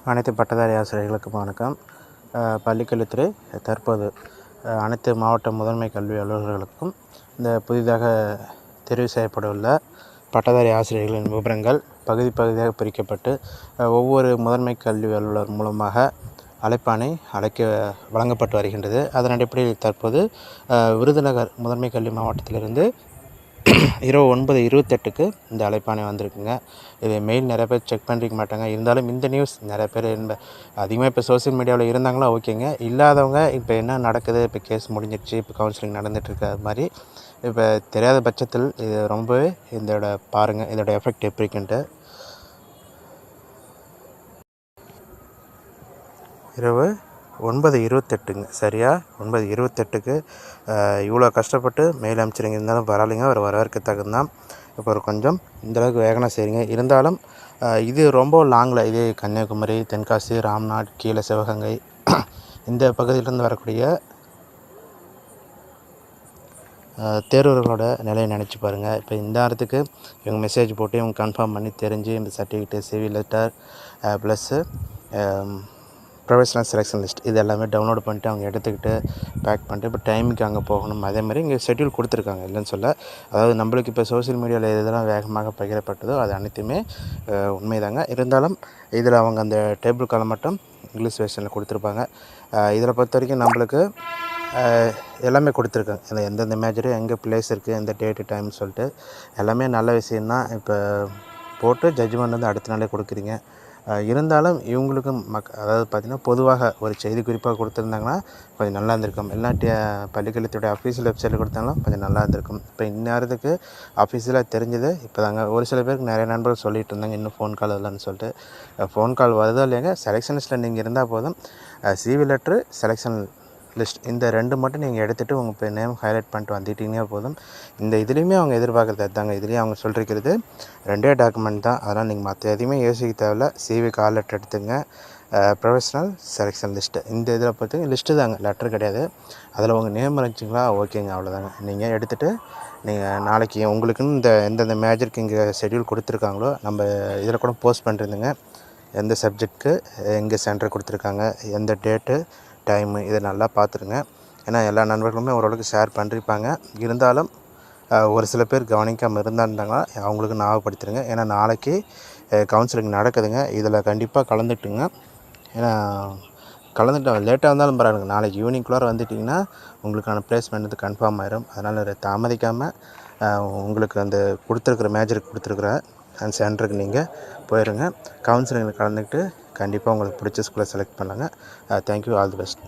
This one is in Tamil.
அனைத்து பட்டதாரி ஆசிரியர்களுக்கும் வணக்கம். பள்ளிக்கல்வித்துறை தற்போது அனைத்து மாவட்ட முதன்மை கல்வி அலுவலர்களுக்கும் இந்த புதிதாக தெரிவு செய்யப்படவுள்ள பட்டதாரி ஆசிரியர்களின் விவரங்கள் பகுதியாக பிரிக்கப்பட்டு ஒவ்வொரு முதன்மை கல்வி அலுவலர் மூலமாக அழைப்பாணை வழங்கப்பட்டு வருகின்றது. அதன் அடிப்படையில் தற்போது விருதுநகர் முதன்மை கல்வி மாவட்டத்திலிருந்து இரவு 9:28க்கு இந்த அழைப்பாணை வந்திருக்குங்க. இது மெயில் நிறைய பேர் செக் பண்ணிக்க மாட்டாங்க. இருந்தாலும் இந்த நியூஸ் நிறைய பேர் அதிகமாக இப்போ சோசியல் மீடியாவில் இருந்தாங்களா ஓகேங்க. இல்லாதவங்க இப்போ என்ன நடக்குது, இப்போ கேஸ் முடிஞ்சிடுச்சு, இப்போ கவுன்சிலிங் நடந்துகிட்ருக்கு, அது மாதிரி இப்போ தெரியாத பட்சத்தில் இது ரொம்பவே பாருங்கள் இதோட எஃபெக்ட் எப்படி இருக்குன்ட்டு. இரவு 9:28ங்க, சரியா 9:28க்கு இவ்வளோ கஷ்டப்பட்டு மெயில் அமைச்சிருங்க. இருந்தாலும் பரவாயில்லைங்க, ஒரு வரவேற்கத்தக்கது. இப்போ ஒரு கொஞ்சம் இந்தளவுக்கு வேகமாக செய்யுங்க. இருந்தாலும் இது ரொம்ப லாங்கில், இது கன்னியாகுமரி, தென்காசி, ராம்நாட், கீழே சிவகங்கை இந்த பகுதியிலேருந்து வரக்கூடிய தேர்வர்களோட நிலையை நினச்சி பாருங்கள். இப்போ இந்த நேரத்துக்கு இவங்க மெசேஜ் போட்டு இவங்க கன்ஃபார்ம் பண்ணி தெரிஞ்சு இந்த certificate, CV letter plus professional selection list இது எல்லாமே டவுன்லோட் பண்ணிட்டு அவங்க எடுத்துக்கிட்டு பேக் பண்ணிட்டு இப்போ டைமுக்கு அங்கே போகணும். அதே மாதிரி இங்கே ஷெட்யூல் கொடுத்துருக்காங்க, இல்லைன்னு சொல்ல. அதாவது நம்மளுக்கு இப்போ சோசியல் மீடியாவில் எதெல்லாம் வேகமாக பகிரப்பட்டதோ அது அனைத்துமே உண்மைதாங்க. இருந்தாலும் இதில் அவங்க அந்த டேபிள் காலம் மட்டும் இங்கிலீஷ் வெர்ஷனில் கொடுத்துருப்பாங்க. இதில் பொறுத்த வரைக்கும் நம்மளுக்கு எல்லாமே கொடுத்துருக்காங்க. இந்த எந்தெந்த மேஜரு எங்கே பிளேஸ் இருக்குது, எந்த டேட்டு டைம்னு சொல்லிட்டு எல்லாமே நல்ல விஷயந்தான். இப்போ போட்டு ஜட்ஜ்மெண்ட் வந்து அடுத்த நாளே கொடுக்குறீங்க. இருந்தாலும் இவங்களுக்கும் அதாவது பார்த்திங்கன்னா பொதுவாக ஒரு செய்தி குறிப்பாக கொடுத்துருந்தாங்கன்னா கொஞ்சம் நல்லா இருந்திருக்கும். இல்லாட்டி பள்ளிக்கல்வித்துறை அஃபீஷியல் வெப்சைட்டில் கொடுத்தாலும் கொஞ்சம் நல்லா இருந்திருக்கும். இப்போ இந்நேரத்துக்கு அஃபீஷியலாக தெரிஞ்சது இப்போ தாங்க. ஒரு சில பேருக்கு நிறைய நண்பர்கள் சொல்லிகிட்டு இருந்தாங்க இன்னும் ஃபோன் கால் இல்லைன்னு சொல்லிட்டு. ஃபோன் கால் வருதோ இல்லையாங்க, செலெக்ஷன் லிஸ்ட்டில் நீங்கள் இருந்தால் போதும். சிவி லெட்ரு, செலெக்ஷன் லிஸ்ட் இந்த 2 மட்டும் நீங்கள் எடுத்துகிட்டு உங்கள் இப்போ நேம் ஹைலைட் பண்ணிட்டு வந்துட்டிங்கன்னா போதும். இந்த இதுலேயுமே அவங்க எதிர்பார்க்குறது அதுதாங்க. இதுலேயும் அவங்க சொல்லியிருக்கிறது 2 டாக்குமெண்ட் தான். அதனால் நீங்கள் மற்ற எதையுமே யோசிக்க தேவையில்ல. சிவி கால் லெட்டர் எடுத்துங்க, ப்ரொஃபஷனல் செலெக்ஷன் லிஸ்ட்டு இந்த இதில் பார்த்திங்க லிஸ்ட்டு தாங்க, லெட்ரு கிடையாது. அதில் உங்கள் நேம் இருந்துச்சுங்களா ஓகேங்க, அவ்வளோதாங்க. நீங்கள் எடுத்துகிட்டு நீங்கள் நாளைக்கு உங்களுக்குன்னு இந்த எந்தெந்த மேஜருக்கு இங்கே ஷெட்யூல் கொடுத்துருக்காங்களோ நம்ம இதில் கூட போஸ்ட் பண்ணிருந்துங்க. எந்த சப்ஜெக்ட்டுக்கு எங்கே சென்டர் கொடுத்துருக்காங்க, எந்த டேட்டு, டைமு இதை நல்லா பார்த்துருங்க. ஏன்னா எல்லா நண்பர்களுமே ஓரளவுக்கு ஷேர் பண்ணிருப்பாங்க. இருந்தாலும் ஒரு சில பேர் கவனிக்காமல் இருந்தாங்கன்னா அவங்களுக்கு ஞாபகப்படுத்திடுங்க. ஏன்னா நாளைக்கு கவுன்சிலிங் நடக்குதுங்க. இதில் கண்டிப்பாக கலந்துட்டுங்க. ஏன்னா கலந்துட்டு லேட்டாக இருந்தாலும் பரவாயில்லைங்க, நாளைக்கு ஈவினிங்குள்ளார வந்துட்டிங்கன்னா உங்களுக்கான ப்ளேஸ்மெண்ட் வந்து கன்ஃபார்ம் ஆயிடும். அதனால் தாமதிக்காமல் உங்களுக்கு அந்த கொடுத்துருக்குற மேஜருக்கு கொடுத்துருக்குற அந்த சென்டருக்கு நீங்கள் போயிடுங்க. கவுன்சிலிங்கில் கலந்துக்கிட்டு கண்டிப்பாக உங்களுக்கு பிடிச்ச ஸ்கூலை செலக்ட் பண்ணுங்கள். Thank you, all the best.